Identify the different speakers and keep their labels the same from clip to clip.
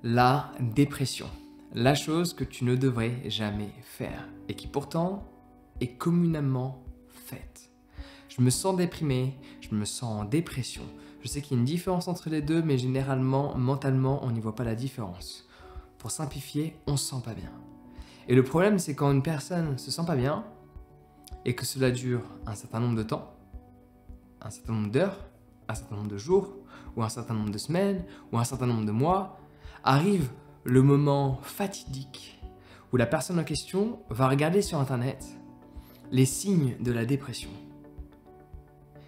Speaker 1: La dépression, la chose que tu ne devrais jamais faire et qui pourtant est communément faite. Je me sens déprimé, je me sens en dépression. Je sais qu'il y a une différence entre les deux, mais généralement, mentalement, on n'y voit pas la différence. Pour simplifier, on se sent pas bien. Et le problème, c'est quand une personne se sent pas bien et que cela dure un certain nombre de temps, un certain nombre d'heures, un certain nombre de jours, ou un certain nombre de semaines, ou un certain nombre de mois, arrive le moment fatidique où la personne en question va regarder sur Internet les signes de la dépression.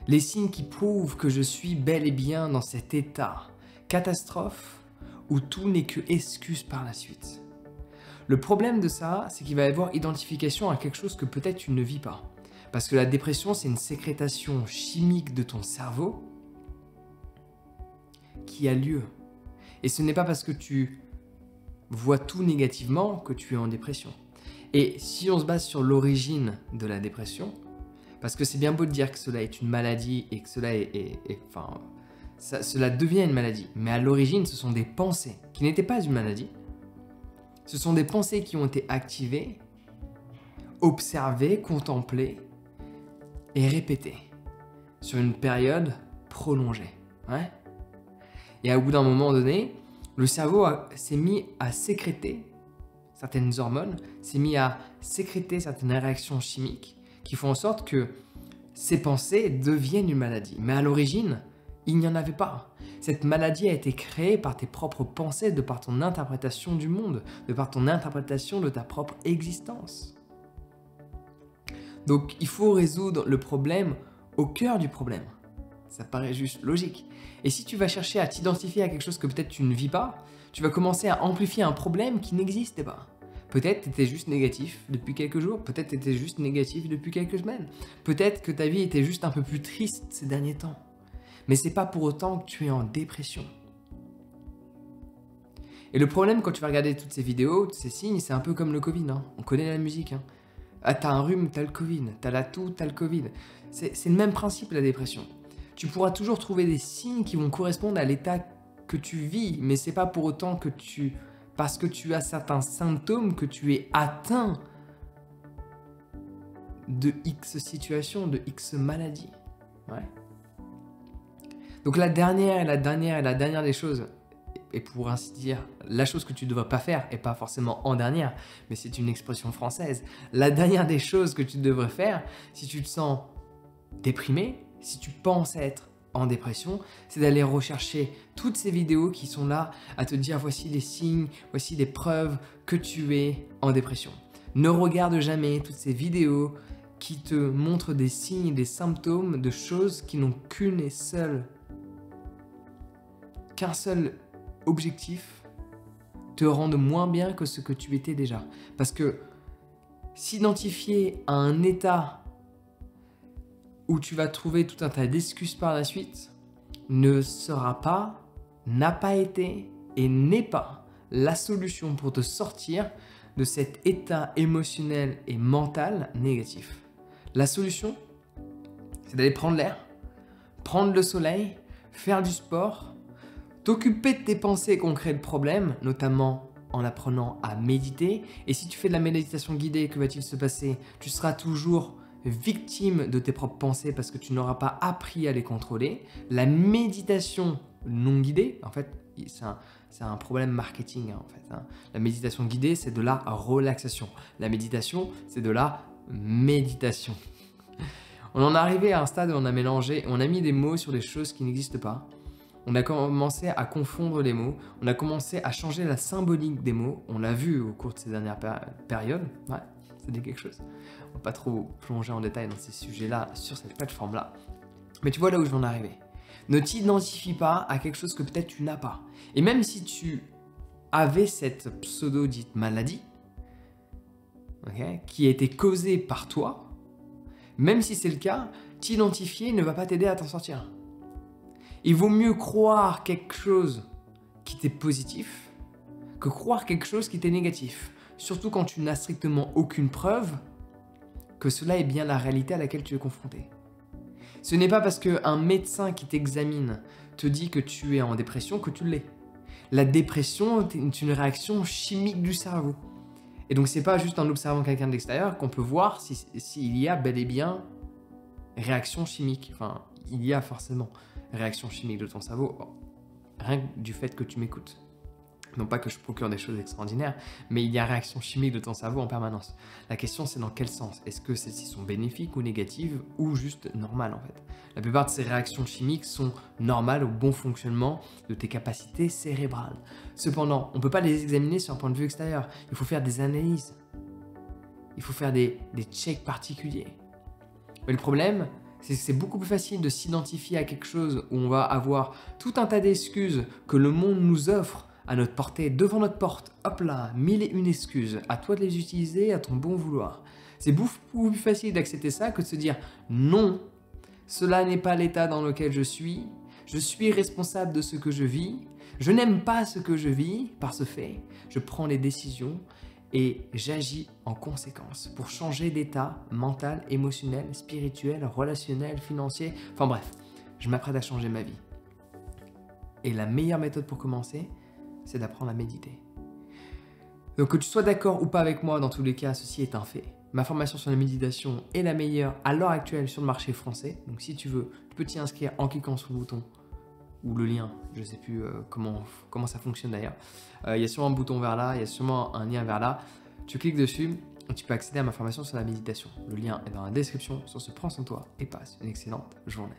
Speaker 1: Les signes qui prouvent que je suis bel et bien dans cet état catastrophe où tout n'est que excuse par la suite. Le problème de ça, c'est qu'il va y avoir identification à quelque chose que peut-être tu ne vis pas. Parce que la dépression, c'est une sécrétation chimique de ton cerveau qui a lieu. Et ce n'est pas parce que tu vois tout négativement que tu es en dépression. Et si on se base sur l'origine de la dépression, parce que c'est bien beau de dire que cela est une maladie et que cela cela devient une maladie, mais à l'origine, ce sont des pensées qui n'étaient pas une maladie. Ce sont des pensées qui ont été activées, observées, contemplées et répétées sur une période prolongée. Ouais. Et au bout d'un moment donné, le cerveau s'est mis à sécréter certaines hormones, s'est mis à sécréter certaines réactions chimiques qui font en sorte que ces pensées deviennent une maladie. Mais à l'origine, il n'y en avait pas. Cette maladie a été créée par tes propres pensées, de par ton interprétation du monde, de par ton interprétation de ta propre existence. Donc il faut résoudre le problème au cœur du problème. Ça paraît juste logique. Et si tu vas chercher à t'identifier à quelque chose que peut-être tu ne vis pas, tu vas commencer à amplifier un problème qui n'existait pas. Peut-être tu étais juste négatif depuis quelques jours, peut-être tu étais juste négatif depuis quelques semaines, peut-être que ta vie était juste un peu plus triste ces derniers temps. Mais c'est pas pour autant que tu es en dépression. Et le problème quand tu vas regarder toutes ces vidéos, tous ces signes, c'est un peu comme le Covid. On connaît la musique. Ah, t'as un rhume, t'as le Covid. T'as la toux, t'as le Covid. C'est le même principe la dépression. Tu pourras toujours trouver des signes qui vont correspondre à l'état que tu vis, mais c'est pas pour autant que parce que tu as certains symptômes que tu es atteint de X situation, de X maladie. Ouais. Donc la dernière des choses, et pour ainsi dire, la chose que tu ne devrais pas faire, et pas forcément en dernière, mais c'est une expression française, la dernière des choses que tu devrais faire, si tu te sens déprimé, si tu penses être en dépression, c'est d'aller rechercher toutes ces vidéos qui sont là à te dire voici les signes, voici les preuves que tu es en dépression. Ne regarde jamais toutes ces vidéos qui te montrent des signes et des symptômes de choses qui n'ont qu'un seul objectif, te rendre moins bien que ce que tu étais déjà. Parce que s'identifier à un état où tu vas trouver tout un tas d'excuses par la suite, n'a pas été et n'est pas la solution pour te sortir de cet état émotionnel et mental négatif. La solution, c'est d'aller prendre l'air, prendre le soleil, faire du sport, t'occuper de tes pensées qui ont créé le problème, notamment en apprenant à méditer. Et si tu fais de la méditation guidée, que va-t-il se passer? Tu seras toujours victime de tes propres pensées parce que tu n'auras pas appris à les contrôler. La méditation non guidée, en fait, c'est un problème marketing. La méditation guidée, c'est de la relaxation. La méditation, c'est de la méditation. On en est arrivé à un stade où on a mis des mots sur des choses qui n'existent pas. On a commencé à confondre les mots, on a commencé à changer la symbolique des mots. On l'a vu au cours de ces dernières périodes. Ouais, ça dit quelque chose. On va pas trop plonger en détail dans ces sujets-là sur cette plateforme-là. Mais tu vois là où je vais en arriver. Ne t'identifie pas à quelque chose que peut-être tu n'as pas. Et même si tu avais cette pseudo-dite maladie, qui a été causée par toi, même si c'est le cas, t'identifier ne va pas t'aider à t'en sortir. Il vaut mieux croire quelque chose qui t'est positif que croire quelque chose qui t'est négatif. Surtout quand tu n'as strictement aucune preuve que cela est bien la réalité à laquelle tu es confronté. Ce n'est pas parce qu'un médecin qui t'examine te dit que tu es en dépression que tu l'es. La dépression est une réaction chimique du cerveau. Et donc, c'est pas juste en observant quelqu'un de l'extérieur qu'on peut voir s'il y a bel et bien réaction chimique. Enfin, il y a forcément réaction chimique de ton cerveau, rien que du fait que tu m'écoutes. Non pas que je procure des choses extraordinaires, mais il y a réaction chimique de ton cerveau en permanence. La question, c'est dans quel sens? Est-ce que celles-ci sont bénéfiques ou négatives, ou juste normales en fait? La plupart de ces réactions chimiques sont normales au bon fonctionnement de tes capacités cérébrales. Cependant, on ne peut pas les examiner sur un point de vue extérieur. Il faut faire des analyses. Il faut faire des checks particuliers. Mais le problème, c'est que c'est beaucoup plus facile de s'identifier à quelque chose où on va avoir tout un tas d'excuses que le monde nous offre à notre portée, devant notre porte. Hop là, 1001 excuses. À toi de les utiliser à ton bon vouloir. C'est beaucoup plus facile d'accepter ça que de se dire non, cela n'est pas l'état dans lequel je suis responsable de ce que je vis, je n'aime pas ce que je vis, par ce fait, je prends les décisions et j'agis en conséquence pour changer d'état mental, émotionnel, spirituel, relationnel, financier, enfin bref, je m'apprête à changer ma vie. Et la meilleure méthode pour commencer, c'est d'apprendre à méditer. Donc que tu sois d'accord ou pas avec moi, dans tous les cas, ceci est un fait. Ma formation sur la méditation est la meilleure à l'heure actuelle sur le marché français. Donc si tu veux, tu peux t'y inscrire en cliquant sur le bouton ou le lien, je ne sais plus comment ça fonctionne d'ailleurs. Il y a sûrement un bouton vers là, il y a sûrement un lien vers là. Tu cliques dessus et tu peux accéder à ma formation sur la méditation. Le lien est dans la description. Sur ce, prends soin de toi et passe une excellente journée.